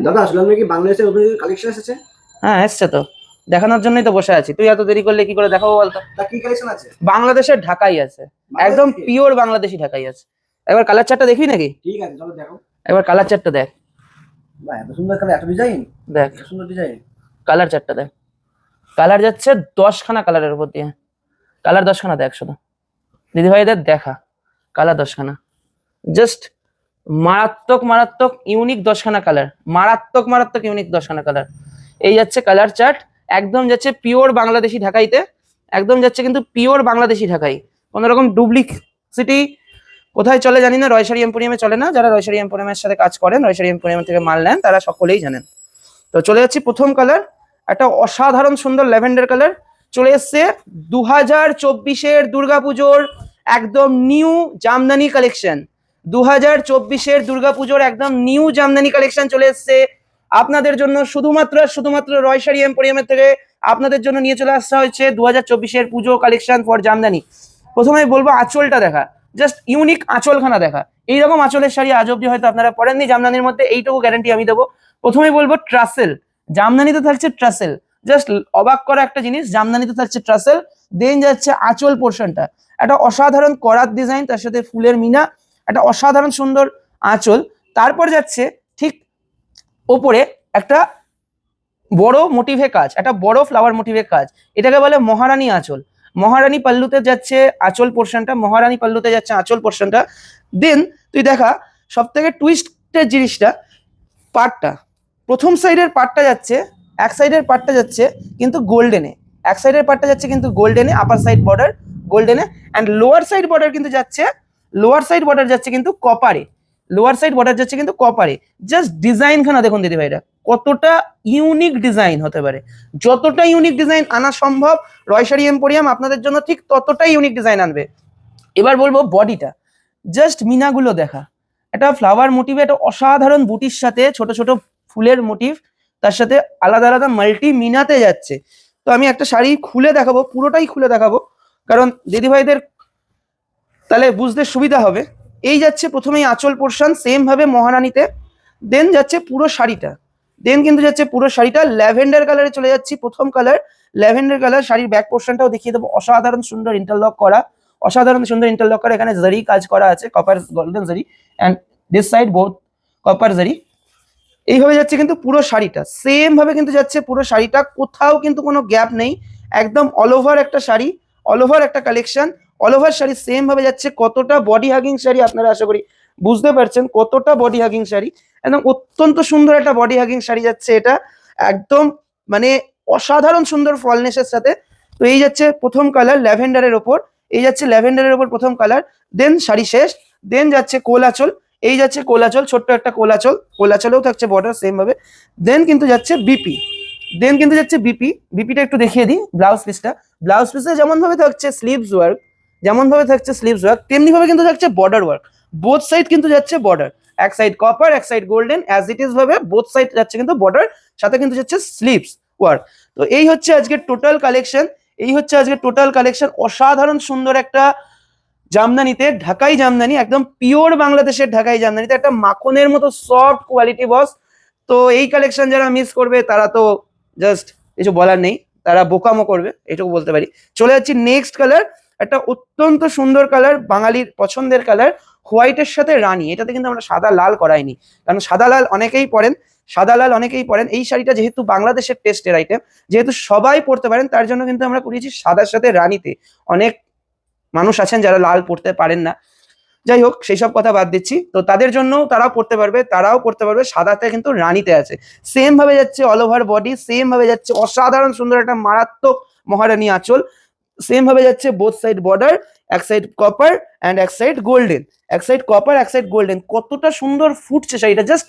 দাদা আসলে কি বাংলাদেশের নতুন কালেকশন এসেছে? হ্যাঁ এসছে তো, দেখানোর জন্যই তো বসে আছি। তুই এত দেরি করলে কি করে দেখাবো বলতো? তা কি কালেকশন আছে? বাংলাদেশের ঢাকাই আছে, বাংলাদেশ একদম থেকে? পিওর বাংলাদেশি ঢাকাই আছে। একবার কালার চার্টটা দেখবি নাকি? ঠিক আছে, চলো দেখো। একবার কালার চার্টটা দেখ। বাহ, এত সুন্দর কালার, এত ডিজাইন, দেখ এত সুন্দর ডিজাইন। কালার চার্টটা দেখ। কালার যাচ্ছে 10খানা কালারের উপর দিয়ে। কালার 10খানা দেখ শুধু, দিদি ভাইদের দেখা। কালার 10খানা, জাস্ট মারাত্মক মারাত্মক ইউনিক 10খানা কালার, মারাত্মক মারাত্মক ইউনিক 10খানা কালার। এই যাচ্ছে কালার চার্ট, একদম যাচ্ছে পিওর বাংলাদেশি ঢাকাইতে, একদম যাচ্ছে কিন্তু পিওর বাংলাদেশি ঢাকাই। কোনো রকম ডুপ্লিসিটি কোথায় চলে জানি না, রয়সারি এম্পোরিয়ামে চলে না। যারা রয়সারি এম্পোরিয়ামের সাথে কাজ করেন, রয়সারি এম্পোরিয়াম থেকে মাল নেন, তারা সকলেই জানেন। তো চলে যাচ্ছি প্রথম কালার, একটা অসাধারণ সুন্দর ল্যাভেন্ডার কালার। চলে এসছে 2024-এর দুর্গাপুজোর একদম নিউ জামদানি কালেকশন। 2024-এর দুর্গাপুজোর একদম নিউ জামদানি কালেকশন চলে এসছে আপনাদের জন্য, শুধুমাত্র শুধুমাত্র রয়সারি এম্পোরিয়ামের থেকে আপনাদের জন্য নিয়ে চলে আসা হয়েছে 2024-এর পুজো কালেকশন ফর জামদানি। প্রথমে বলবো আঁচলটা দেখা, জাস্ট ইউনিক আঁচলখানা দেখা। এইরকম আঁচলের শাড়ি আজ অব্দি হয়তো আপনারা পরেননি জামদানির মধ্যে, এইটুকু গ্যারান্টি আমি দেবো। প্রথমেই বলবো ট্রাসেল, জামদানিতে থাকছে ট্রাসেল, জাস্ট অবাক করা একটা জিনিস, জামদানিতে থাকছে ট্রাসেল। দেন যাচ্ছে আঁচল পোর্শনটা, একটা অসাধারণ করাত ডিজাইন, তার সাথে ফুলের মিনা, একটা অসাধারণ সুন্দর আঁচল। তারপর যাচ্ছে ঠিক ওপরে একটা বড় মোটিভে কাজ, একটা বড় ফ্লাওয়ার মোটিভে কাজ, এটাকে বলে মহারানী আঁচল। মহারানী পাল্লুতে যাচ্ছে আঁচল পোর্শনটা, মহারানী পাল্লুতে যাচ্ছে আঁচল পোর্শনটা। দেন তুই দেখা সব থেকে টুইস্টের জিনিসটা, পার্টটা, প্রথম সাইডের পার্টটা যাচ্ছে, এক সাইডের পার্টটা যাচ্ছে কিন্তু গোল্ডেনে, এক সাইডের পার্টটা যাচ্ছে কিন্তু গোল্ডেনে, আপার সাইড বর্ডার গোল্ডেনে, অ্যান্ড লোয়ার সাইড বর্ডার কিন্তু যাচ্ছে, লোয়ার সাইড বর্ডার যাচ্ছে কিন্তু কপারে, লোয়ার সাইড বর্ডার যাচ্ছে কিন্তু কপারে। জাস্ট ডিজাইনখানা দেখুন দিদি ভাইরা, কতটা ইউনিক ডিজাইন হতে পারে। যতটা ইউনিক ডিজাইন আনা সম্ভব রয়সারি এম্পোরিয়াম আপনাদের জন্য ঠিক ততটাই ইউনিক ডিজাইন আনবে। এবার বলবো বডিটা, জাস্ট মিনাগুলো দেখা, একটা ফ্লাওয়ার মোটিভে, একটা অসাধারণ বুটির সাথে ছোট ছোট ফুলের মোটিভ, তার সাথে আলাদা আলাদা মাল্টি মিনাতে যাচ্ছে। তো আমি একটা শাড়ি খুলে দেখাবো, পুরোটাই খুলে দেখাবো, কারণ দিদিভাইদের তাহলে বুঝতে সুবিধা হবে। এই যাচ্ছে প্রথমেই আঁচল পোর্শন সেম ভাবে মহারানীতে, দেন যাচ্ছে পুরো শাড়িটা, দেন কিন্তু যাচ্ছে পুরো শাড়িটা ল্যাভেন্ডার কালারে চলে যাচ্ছি। প্রথম কালার ল্যাভেন্ডার কালার, শাড়ির ব্যাক পোর্শনটাও দেখিয়ে দেবো, অসাধারণ সুন্দর ইন্টারলক করা, অসাধারণ সুন্দর ইন্টারলক করা। এখানে জারি কাজ করা আছে, কপার গোল্ডেন জারি, and this side both copper জারি। এইভাবে যাচ্ছে কিন্তু পুরো শাড়িটা, সেম ভাবে কিন্তু যাচ্ছে পুরো শাড়িটা, কোথাও কিন্তু কোনো গ্যাপ নেই, একদম অল ওভার একটা শাড়ি, অল ওভার একটা collection, all over sari same ভাবে যাচ্ছে। কতটা বডি হাগিং শাড়ি আপনারা আশা করি বুঝতে পারছেন, কতটা বডি হাগিং শাড়ি, একদম অত্যন্ত সুন্দর একটা বডি হাগিং শাড়ি যাচ্ছে এটা, একদম মানে অসাধারণ সুন্দর ফলনেসের সাথে। তো এই যাচ্ছে প্রথম কালার ল্যাভেন্ডারের ওপর, এই যাচ্ছে ল্যাভেন্ডারের ওপর প্রথম কালার, দেন শাড়ি শেষ, দেন যাচ্ছে কোলাচল, এই যাচ্ছে কোলাচল, ছোট্ট একটা কোলাচল, কোলাচলেও থাকছে বর্ডার সেম ভাবে। দেন কিন্তু যাচ্ছে বিপি, দেন কিন্তু যাচ্ছে বিপি, বিপিটা একটু দেখিয়ে দিই। ব্লাউজ পিসটা, ব্লাউজ পিসে যেমন ভাবে থাকছে স্লিভস ওয়ার্ক, যেমন ভাবে থাকছে স্লিভস ওয়ার্ক, তেমনি ভাবে কিন্তু থাকছে বর্ডার ওয়ার্ক। বোথ সাইড কিন্তু যাচ্ছে বর্ডার, এক সাইড কপার এক side golden, as it is ভাবে বোথ সাইড যাচ্ছে কিন্তু বর্ডার, সাথে কিন্তু যাচ্ছে স্লিভস ওয়ার্ক। তো এই হচ্ছে আজকে টোটাল কালেকশন, এই হচ্ছে আজকে টোটাল কালেকশন। অসাধারণ সুন্দর একটা জামদানিতে, ঢাকাই জামদানি, একদম পিওর বাংলাদেশের ঢাকাই জামদানিতে, একটা মাখনের মতো সফট কোয়ালিটি বস। তো এই কালেকশন যারা মিস করবে তারা তো জাস্ট কিছু বলার নেই, তারা বোকামো করবে, এটুকু বলতে পারি। চলে যাচ্ছি নেক্সট কালার, একটা অত্যন্ত সুন্দর কালার, বাঙালির পছন্দের কালার, হোয়াইটের সাথে রানী। এটাতে কিন্তু আমরা সাদা লাল করাইনি, কারণ সাদা লাল অনেকেই পরেন, সাদা লাল অনেকেই পরেন। এই শাড়িটা যেহেতু বাংলাদেশের টেস্টের আইটেম, যেহেতু সবাই পরতে পারেন, তার জন্য কিন্তু আমরা করিয়েছি সাদার সাথে রানীতে। অনেক মানুষ আছেন যারা লাল পড়তে পারেন না, যাই হোক সেই সব কথা বাদ দিচ্ছি। তো তাদের জন্য তারাও পড়তে পারবে, তারাও পড়তে পারবে, সাদাতে কিন্তু রানীতে আছে। সেম ভাবে যাচ্ছে অল ওভার বডি, সেম ভাবে যাচ্ছে অসাধারণ সুন্দর একটা মারাত্মক মহারানী আঁচল, সেম ভাবে যাচ্ছে বোথ সাইড বর্ডার, এক সাইড কপার অ্যান্ড এক সাইড গোল্ডেন, এক সাইড কপার এক সাইড গোল্ডেন। কতটা সুন্দর ফুটছে শাড়িটা, জাস্ট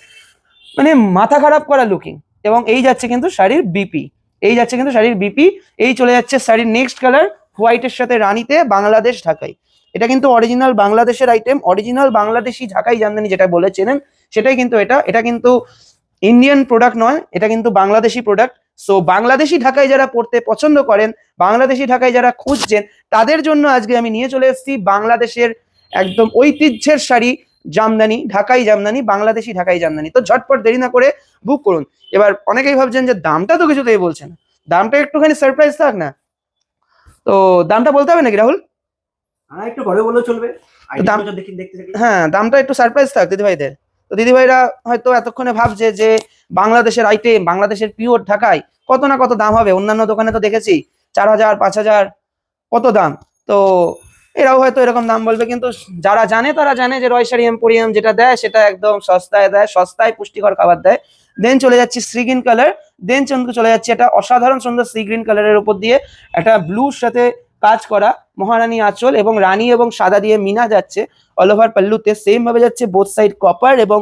মানে মাথা খারাপ করা লুকিং। এবং এই যাচ্ছে কিন্তু শাড়ির বিপি, এই যাচ্ছে কিন্তু শাড়ির বিপি। এই চলে যাচ্ছে শাড়ির নেক্সট কালার, হোয়াইটের সাথে রানীতে, বাংলাদেশ ঢাকাই। এটা কিন্তু অরিজিনাল বাংলাদেশের আইটেম, অরিজিনাল বাংলাদেশি ঢাকাই জামদানি যেটা বলে চেনেন সেটাই কিন্তু এটা, এটা কিন্তু ইন্ডিয়ান প্রোডাক্ট নয়, এটা কিন্তু বাংলাদেশি প্রোডাক্ট। সো বাংলাদেশি ঢাকাই যারা পড়তে পছন্দ করেন, বাংলাদেশি ঢাকাই যারা খুঁজছেন, তাদের জন্য আজকে আমি নিয়ে চলে এসেছি বাংলাদেশের একদম ঐতিহ্যের শাড়ি, জামদানি, ঢাকাই জামদানি, বাংলাদেশি ঢাকাই জামদানি। তো ঝটপট দেরি না করে বুক করুন। এবার অনেকেই ভাবছেন যে দামটা তো কিছুতেই বলছেন, দামটা একটুখানি সারপ্রাইজ থাক না, তো দামটা বলতে হবে নাকি রাহুল? হ্যাঁ, একটু ঘরে বললেও চলবে। দাম, দেখি দেখতে দেখি। হ্যাঁ দামটা একটু সারপ্রাইজ থাক দিদিভাইদের। তো দিদিভাইরা হয়তো এতক্ষণে ভাবছে যে বাংলাদেশের আইটেম, বাংলাদেশের পিওর ঢাকায় কত না কত দাম হবে, অন্যান্য দোকানে তো দেখেছি 4,000 5,000 কত দাম, তো এরাও হয়তো এরকম দাম বলবে। কিন্তু যারা জানে তারা জানে যে রয়শাড়ি এম্পোরিয়াম যেটা দেয় সেটা একদম সস্তায় দেয়, সস্তায় পুষ্টিকর খাবার দেয়। দেন চলে যাচ্ছি সি গ্রিন কালার, দেন চলে যাচ্ছে এটা অসাধারণ সুন্দর সি গ্রিন কালারের উপর দিয়ে একটা ব্লুর সাথে কাজ করা মহারানী আঁচল এবং রানী এবং সাদা দিয়ে মিনা যাচ্ছে অল ওভার পাল্লুতে, সেম ভাবে যাচ্ছে বোথ সাইড কপার এবং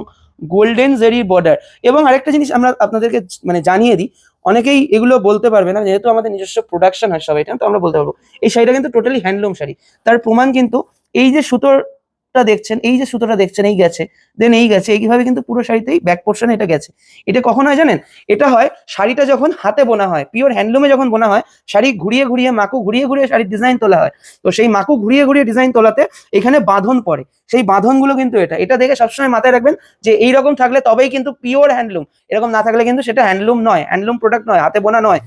গোল্ডেন জেরি বর্ডার। এবং আরেকটা জিনিস আমরা আপনাদেরকে মানে জানিয়ে দিই, অনেকেই এগুলো বলতে পারবে না, যেহেতু আমাদের নিজস্ব প্রোডাকশন হয় সব এটা, তো আমরা বলতে পারবো এই শাড়িটা কিন্তু টোটালি হ্যান্ডলুম শাড়ি। তার প্রমাণ কিন্তু এই যে সুতোটা দেখছেন, এই যে সুতোটা দেখছেন এই গেছে, দেন এই গেছে, এইভাবে কিন্তু পুরো শাড়িতেই ব্যাক পোর্শনে এটা গেছে। এটা কখন হয় জানেন? এটা হয় শাড়িটা যখন হাতে বোনা হয়, পিওর হ্যান্ডলুমে যখন বোনা হয়, শাড়ি ঘুরিয়ে ঘুরিয়ে মাকু ঘুরিয়ে ঘুরিয়ে শাড়ির ডিজাইন তোলা হয়। তো সেই মাকু ঘুরিয়ে ঘুরিয়ে ডিজাইন তোলাতে এখানে বাঁধন পড়ে, সেই বাঁধনগুলো কিন্তু এটা দেখে সবসময় মাথায় রাখবেন যে এইরকম থাকলে তবেই কিন্তু পিওর হ্যান্ডলুম, এরকম না থাকলে কিন্তু সেটা হ্যান্ডলুম নয়, হ্যান্ডলুম প্রোডাক্ট নয়, হাতে বোনা নয়।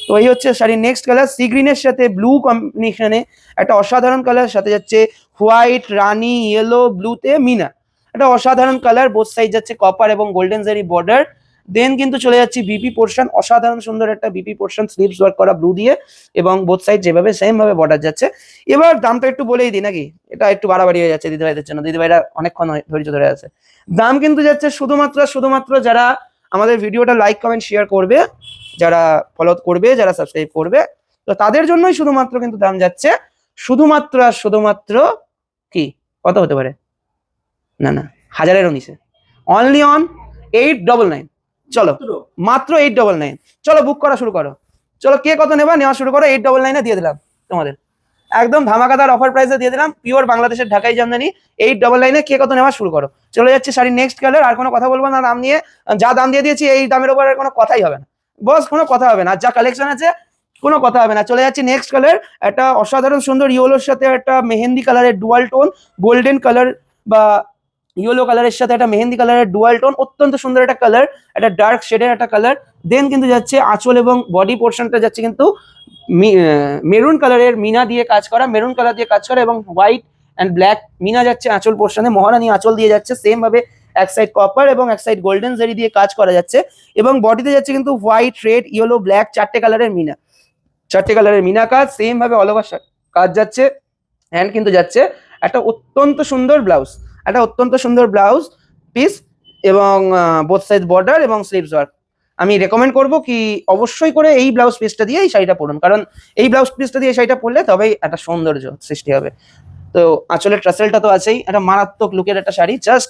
তো এই হচ্ছে শাড়ির নেক্সট কালার, সি গ্রিনের সাথে ব্লু কম্বিনেশনে একটা অসাধারণ কালার, সাথে যাচ্ছে হোয়াইট রানী ইয়েলো ব্লুতে মিনা, একটা অসাধারণ কালার, বোথ সাইড যাচ্ছে কপার এবং গোল্ডেন জারি বর্ডার। দেন কিন্তু চলে যাচ্ছি বিপি পোর্শন, অসাধারণ সুন্দর একটা বিপি পোর্শন স্লিভস ওয়ার্ক করা ব্লু দিয়ে এবং বোথ সাইড যেভাবে সেম ভাবে বর্ডার যাচ্ছে। এবার দামটা একটু বলেই দিই নাকি, এটা একটু বাড়াবাড়ি হয়ে যাচ্ছে দিদিভাইদের জন্য, দিদিভাইরা অনেকক্ষণ ধৈর্য ধরে আছে। দাম কিন্তু যাচ্ছে শুধুমাত্র যারা আমাদের ভিডিওটা লাইক কমেন্ট শেয়ার করবে, যারা ফলো করবে, যারা সাবস্ক্রাইব করবে, তো তাদের জন্যই শুধুমাত্র কিন্তু দাম যাচ্ছে শুধুমাত্র কি কত হতে পারে, না 1000-এরও নিচে, অনলি অন 899। চলো মাত্র 899, চলো বুক করা শুরু করো, চলো কে কত নেবা নেওয়া শুরু করো, 899 দিয়ে দিলাম তোমাদের, একদম ধামাকাদার অফার প্রাইসে দিয়ে দিলাম, পিওর বাংলাদেশের ঢাকাই জামদানি 899 কে কত নেওয়া শুরু করো। চলে যাচ্ছে শাড়ি নেক্সট কালার, আর কোনো কথা বলবো না দাম নিয়ে, যা দাম দিয়ে দিয়েছি এই দামের উপর আর কোনো কথাই হবে না, বস কোনো কথা হবে না, যা কালেকশন আছে কোনো কথা হবে না। চলে যাচ্ছি নেক্সট কালার, একটা অসাধারণ সুন্দর ইয়েলোর সাথে একটা মেহেন্দি কালারের ডুয়াল টোন, গোল্ডেন কালার বা ইয়েলো কালারের সাথে একটা মেহেন্দি কালারের ডুয়াল টোন, অত্যন্ত সুন্দর একটা কালার, একটা ডার্ক শেডের একটা কালার। দেন কিন্তু যাচ্ছে আঁচল এবং বডি পোর্শনটা যাচ্ছে কিন্তু মেরুন কালারের মিনা দিয়ে কাজ করা, মেরুন কালার দিয়ে কাজ করা এবং হোয়াইট অ্যান্ড ব্ল্যাক মিনা যাচ্ছে আঁচল পোর্শনে, মহারানী আঁচল দিয়ে যাচ্ছে, সেম ভাবে এক সাইড কপার এবং এক সাইড গোল্ডেন জারি দিয়ে কাজ করা যাচ্ছে এবং বডিতে যাচ্ছে কিন্তু হোয়াইট রেড ইয়েলো ব্ল্যাক চারটে কালারের মিনা কাজ, সেম ভাবে অল ওভার কাজ যাচ্ছে। অ্যান্ড কিন্তু যাচ্ছে একটা অত্যন্ত সুন্দর ব্লাউজ পিস এবং বোথ সাইড বর্ডার এবং স্লিভস ওয়ার্ক। আমি রেকমেন্ড করবো কি অবশ্যই করে এই ব্লাউজ পিসটা দিয়ে এই শাড়িটা পরুন, কারণ এই ব্লাউজ পিসটা দিয়ে শাড়িটা পরলে তবেই একটা সৌন্দর্য সৃষ্টি হবে। তো আঁচলের ট্রাসেলটা তো আছেই, একটা মারাত্মক লুকের একটা শাড়ি, জাস্ট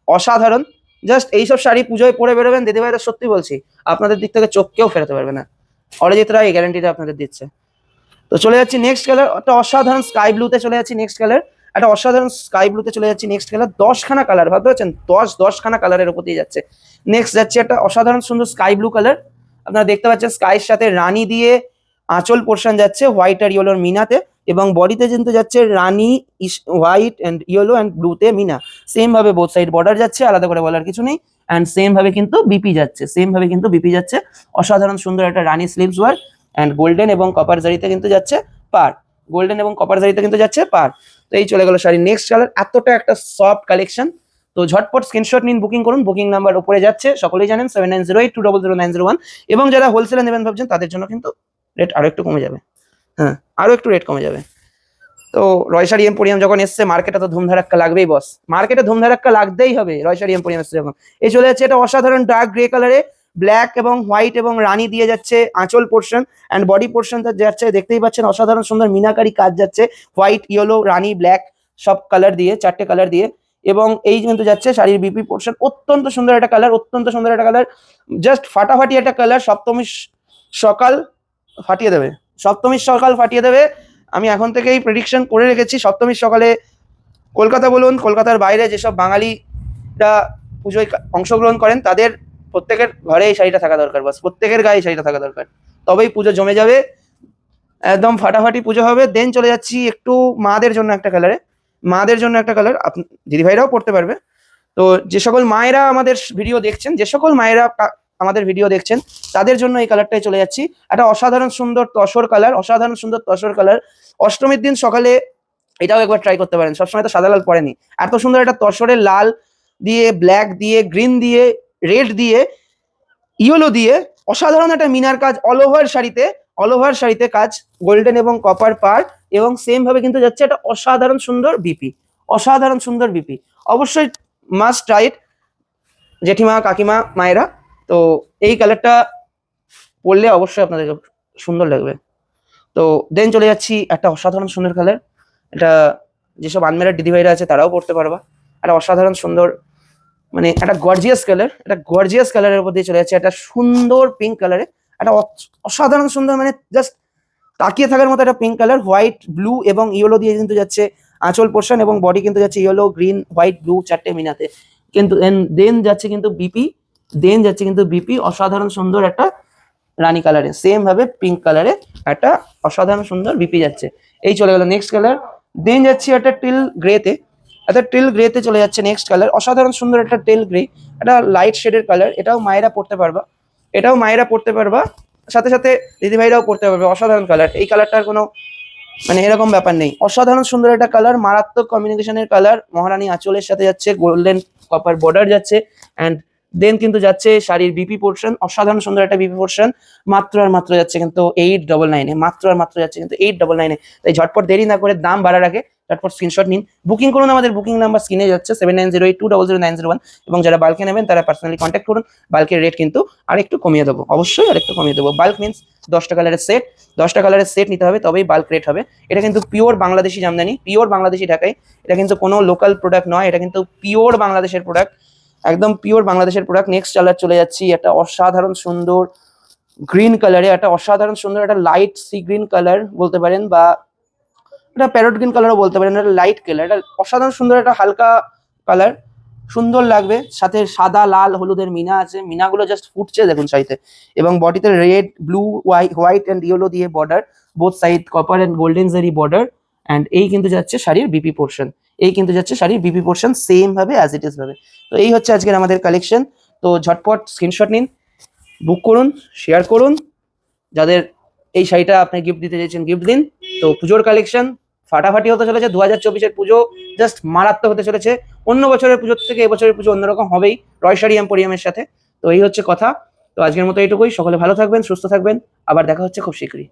অসাধারণ। জাস্ট এইসব শাড়ি পুজোয় পরে বেরোবেন দিদিভাইরা, সত্যি বলছি আপনাদের দিক থেকে চোখ কেউ ফেরাতে পারবে না, অরিজিৎরা এই গ্যারান্টিটা আপনাদের দিচ্ছে। তো চলে যাচ্ছি নেক্সট কালার, একটা অসাধারণ স্কাই ব্লুতে চলে যাচ্ছি নেক্সট কালার, একটা অসাধারণ স্কাই ব্লুতে চলে যাচ্ছি নেক্সট কালার, 10খানা কালার, ভাবতে পারছেন 10খানা কালারের উপর দিয়ে যাচ্ছে। নেক্সট যাচ্ছে একটা অসাধারণ সুন্দর স্কাই ব্লু কালার, আপনারা দেখতে পাচ্ছেন স্কাইয়ের সাথে রানী দিয়ে আঁচল পোর্শন যাচ্ছে হোয়াইট আর ইয়েলোর মিনাতে এবং বডিতে কিন্তু যাচ্ছে রানী হোয়াইট অ্যান্ড ইয়েলো অ্যান্ড ব্লুতে মিনা, সেম ভাবে বোথ সাইড বর্ডার যাচ্ছে, আলাদা করে বলার কিছু নেই। অ্যান্ড সেম ভাবে কিন্তু বিপি যাচ্ছে, অসাধারণ সুন্দর একটা রানী স্লিভস ওয়ার্ক অ্যান্ড গোল্ডেন এবং কপার জারিতে কিন্তু যাচ্ছে পার, তো এই চলে গেল শাড়ি নেক্সট কালার, এতটা একটা সফট কালেকশন। তো ঝটপট স্ক্রিনশট নিন, বুকিং করুন, বুকিং নাম্বার উপরে যাচ্ছে, সকলেই জানেন 7908200901, এবং যারা হোলসেলে নেবেন ভাবছেন তাদের জন্য কিন্তু রেট আরো একটু কমে যাবে, হ্যাঁ আরো একটু রেট কমে যাবে। তো রয়শাড়ি এম্পোরিয়াম যখন এসছে মার্কেটে তো ধুমধারাক্কা লাগবেই বস, মার্কেটে ধুমধারাক্কা লাগতেই হবে, রয়শাড়ি এম্পোরিয়াম এসছে যখন। এই চলে যাচ্ছে এটা অসাধারণ ডার্ক গ্রে কালারে ব্ল্যাক এবং হোয়াইট এবং রানী দিয়ে যাচ্ছে আঁচল পোর্শন অ্যান্ড বডি পোর্শনটা যাচ্ছে, দেখতেই পাচ্ছেন অসাধারণ সুন্দর মিনাকারি কাজ যাচ্ছে, হোয়াইট ইয়েলো রানী ব্ল্যাক সব কালার দিয়ে, চারটে কালার দিয়ে। এবং এই কিন্তু যাচ্ছে শাড়ির বিপি পোর্শন, অত্যন্ত সুন্দর একটা কালার, জাস্ট ফাটাফাটি একটা কালার, সপ্তমীর সকাল ফাটিয়ে দেবে। আমি এখন থেকেই প্রেডিকশন করে রেখেছি, সপ্তমীর সকালে কলকাতা বলুন, কলকাতার বাইরে যেসব বাঙালিরা পুজোয় অংশগ্রহণ করেন তাদের প্রত্যেকের ঘরে এই শাড়িটা থাকা দরকার, বাস প্রত্যেকের গায়ে এই শাড়িটা থাকা দরকার, তবেই পুজো জমে যাবে, একদম ফাটাফাটি পুজো হবে। দেন চলে যাচ্ছি একটু মাদের জন্য একটা কালারে, মাদের জন্য একটা কালার, দিদিভাইরাও পড়তে পারবে। তো যে সকল মায়েরা আমাদের ভিডিও দেখছেন, যে সকল মায়েরা আমাদের ভিডিও দেখছেন, তাদের জন্য এই কালারটাই চলে যাচ্ছি। একটা অসাধারণ সুন্দর তসর কালার, অসাধারণ সুন্দর তসর কালার। অষ্টমীর দিন সকালে এটাও একবার ট্রাই করতে পারেন, সবসময় তো সাদা লাল পরেনি। এত সুন্দর একটা তসরের লাল দিয়ে, ব্ল্যাক দিয়ে, গ্রিন দিয়ে, রেড দিয়ে, ইয়েলো দিয়ে অসাধারণ একটা মিনার কাজ, অল ওভার শাড়িতে কাজ, গোল্ডেন এবং কপার পার, এবং সেম ভাবে কিন্তু যাচ্ছে একটা অসাধারণ সুন্দর বিপি, অসাধারণ সুন্দর বিপি। অবশ্যই মাস্ট ট্রাই ইট জেঠিমা, কাকিমা, মায়েরা। তো এই কালারটা পরলে অবশ্যই আপনাদের সুন্দর লাগবে। তো দেন চলে যাচ্ছি একটা অসাধারণ সুন্দর কালার, এটা যেসব আনমেরার দিদিভাইরা আছে তারাও পড়তে পারবা। একটা অসাধারণ সুন্দর, মানে একটা গর্জিয়াস কালার, একটা গর্জিয়াস কালারের উপর দিয়ে চলে যাচ্ছে একটা সুন্দর পিঙ্ক কালারে, একটা অসাধারণ সুন্দর, মানে জাস্ট তাকিয়ে থাকার মতো একটা পিঙ্ক কালার। হোয়াইট, ব্লু এবং ইয়েলো দিয়ে কিন্তু যাচ্ছে আঁচল পোর্শন, এবং বডি কিন্তু যাচ্ছে ইয়েলো, গ্রিন, হোয়াইট, ব্লু চারটে মিনাতে। কিন্তু দেন যাচ্ছে কিন্তু বিপি, অসাধারণ সুন্দর একটা রানী কালারে, সেম ভাবে পিঙ্ক কালারে একটা অসাধারণ সুন্দর বিপি যাচ্ছে। এই চলে গেল নেক্সট কালার। দেন যাচ্ছি একটা টিল গ্রেতে চলে যাচ্ছে নেক্সট কালার, অসাধারণ সুন্দর একটা টেল গ্রে, একটা লাইট শেডের কালার। এটাও মায়েরা পড়তে পারবা, সাথে সাথে দিদিভাইরাও পড়তে পারবে। অসাধারণ কালার, এই কালারটার কোনো মানে এরকম ব্যাপার নেই, অসাধারণ সুন্দর একটা কালার, মারাত্মক কম্বিনেশনের কালার। মহারানী আঁচলের সাথে যাচ্ছে গোল্ডেন কপার বর্ডার যাচ্ছে, অ্যান্ড দেন কিন্তু যাচ্ছে শাড়ির বিপি পোর্শন, অসাধারণ সুন্দর একটা বিপি পোর্শন। মাত্র আর মাত্র যাচ্ছে কিন্তু 899-এ, মাত্র আর মাত্র যাচ্ছে কিন্তু 899-এ। তাই ঝটপট দেরি না করে দাম বাড়ার আগে ঝটপট স্ক্রিনশট নিন, বুকিং করুন। আমাদের বুকিং নাম্বার স্ক্রিনে যাচ্ছে 7908200901, এবং যারা বাল্কে নেবেন তারা পার্সোনালি কন্ট্যাক্ট করুন। বাল্কের রেট কিন্তু আরেকটু কমিয়ে দেবো, অবশ্যই আরেকটু কমিয়ে দেবো। বাল্ক মিনস 10টা কালারের সেট নিতে হবে, তবেই বাল্ক রেট হবে। এটা কিন্তু পিওর বাংলাদেশি জামদানি, পিওর বাংলাদেশি ঢাকাই। এটা কিন্তু কোনো লোকাল প্রোডাক্ট নয়, এটা কিন্তু পিওর বাংলাদেশের প্রোডাক্ট, একদম পিওর বাংলাদেশের প্রোডাক্ট। নেক্সট কালার চলে যাচ্ছি একটা অসাধারণ সুন্দর গ্রিন কালারে, একটা অসাধারণ সুন্দর একটা লাইট সি গ্রিন কালার বলতে পারেন, বা এটা প্যারট গ্রিন কালারও বলতে পারেন। এটা লাইট কালার, এটা অসাধারণ সুন্দর একটা হালকা কালার, সুন্দর লাগবে। সাথে সাদা, লাল, হলুদের মিনা আছে, মিনাগুলো জাস্ট ফুটছে দেখুন শাড়িতে। এবং বডিতে red, blue, white and yellow দিয়ে border, both side copper and golden zari border. And এই কিন্তু যাচ্ছে শাড়ির বিপি পোর্শন, সেম ভাবে অ্যাজ ইট ইজ ভাবে। তো এই হচ্ছে আজকের আমাদের কালেকশন। তো ঝটপট স্ক্রিনশট নিন, বুক করুন, শেয়ার করুন। যাদের এই শাড়িটা আপনি গিফট দিতে চাইছেন গিফট দিন। তো পুজোর কালেকশন ফাটাফাটি হতে চলেছে, 2024-এর পুজো জাস্ট মারাত্মক হতে চলেছে। অন্য বছরের পুজোর থেকে এবছরের পুজো অন্যরকম হবেই রয় শাড়ি এম্পোরিয়ামের সাথে। তো এই হচ্ছে কথা। তো আজকের মতো এইটুকুই, সকলে ভালো থাকবেন, সুস্থ থাকবেন, আবার দেখা হচ্ছে খুব শীঘ্রই।